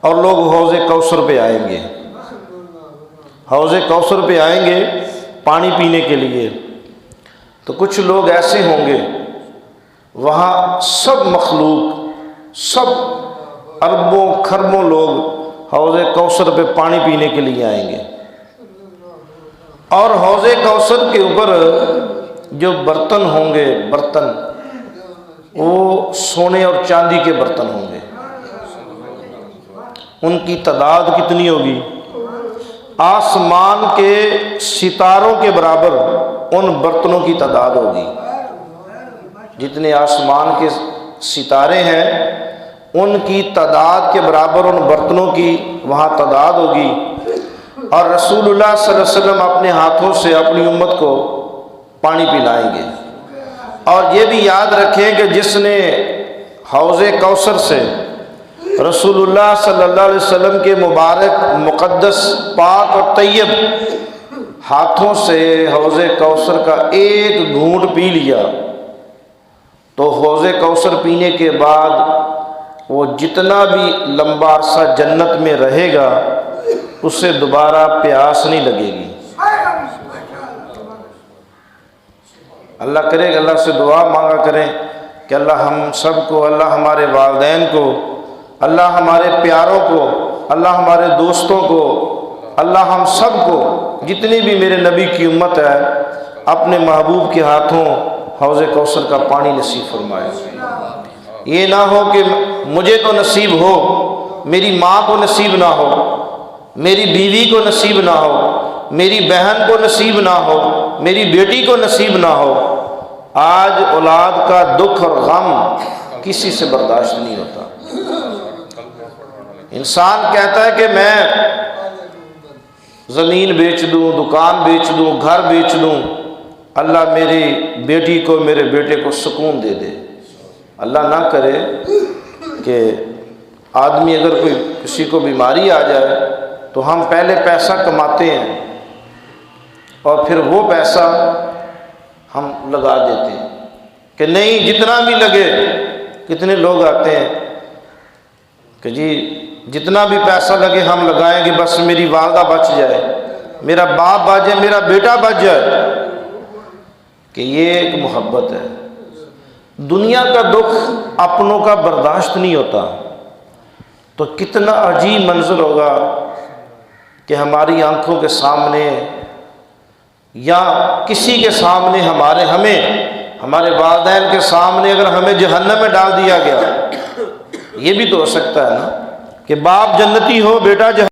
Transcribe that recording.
اور لوگ حوض کوثر پہ آئیں گے، حوض کوثر پہ آئیں گے پانی پینے کے لیے، تو کچھ لوگ ایسے ہوں گے وہاں سب مخلوق، سب اربوں کھربوں لوگ حوض کوثر پہ پانی پینے کے لیے آئیں گے، اور حوض کوثر کے اوپر جو برتن ہوں گے، برتن وہ سونے اور چاندی کے برتن ہوں گے۔ ان کی تعداد کتنی ہوگی؟ آسمان کے ستاروں کے برابر ان برتنوں کی تعداد ہوگی۔ جتنے آسمان کے ستارے ہیں ان کی تعداد کے برابر ان برتنوں کی وہاں تعداد ہوگی، اور رسول اللہ صلی اللہ علیہ وسلم اپنے ہاتھوں سے اپنی امت کو پانی پلائیں گے۔ اور یہ بھی یاد رکھیں کہ جس نے حوض کوثر سے رسول اللہ صلی اللہ علیہ وسلم کے مبارک مقدس پاک اور طیب ہاتھوں سے حوض کوثر کا ایک گھونٹ پی لیا، تو حوض کوثر پینے کے بعد وہ جتنا بھی لمبا عرصہ جنت میں رہے گا اسے دوبارہ پیاس نہیں لگے گی۔ اللہ کرے کہ اللہ سے دعا مانگا کریں کہ اللہ ہم سب کو، اللہ ہمارے والدین کو، اللہ ہمارے پیاروں کو، اللہ ہمارے دوستوں کو، اللہ ہم سب کو، جتنی بھی میرے نبی کی امت ہے، اپنے محبوب کے ہاتھوں حوض کوثر کا پانی نصیب فرمائے۔ یہ نہ ہو کہ مجھے تو نصیب ہو، میری ماں کو نصیب نہ ہو، میری بیوی کو نصیب نہ ہو، میری بہن کو نصیب نہ ہو، میری بیٹی کو نصیب نہ ہو۔ آج اولاد کا دکھ اور غم کسی سے برداشت نہیں ہوتا۔ انسان کہتا ہے کہ میں زمین بیچ دوں، دکان بیچ دوں، گھر بیچ دوں، اللہ میری بیٹی کو، میرے بیٹے کو سکون دے دے۔ اللہ نہ کرے کہ آدمی اگر کوئی کسی کو بیماری آ جائے تو ہم پہلے پیسہ کماتے ہیں اور پھر وہ پیسہ ہم لگا دیتے ہیں کہ نہیں جتنا بھی لگے۔ کتنے لوگ آتے ہیں کہ جی جتنا بھی پیسہ لگے ہم لگائیں گے، بس میری والدہ بچ جائے، میرا باپ بچ جائے، میرا بیٹا بچ جائے، کہ یہ ایک محبت ہے۔ دنیا کا دکھ اپنوں کا برداشت نہیں ہوتا، تو کتنا عجیب منظر ہوگا کہ ہماری آنکھوں کے سامنے یا کسی کے سامنے ہمارے والدین کے سامنے اگر ہمیں جہنم میں ڈال دیا گیا، یہ بھی تو ہو سکتا ہے نا کہ باپ جنتی ہو، بیٹا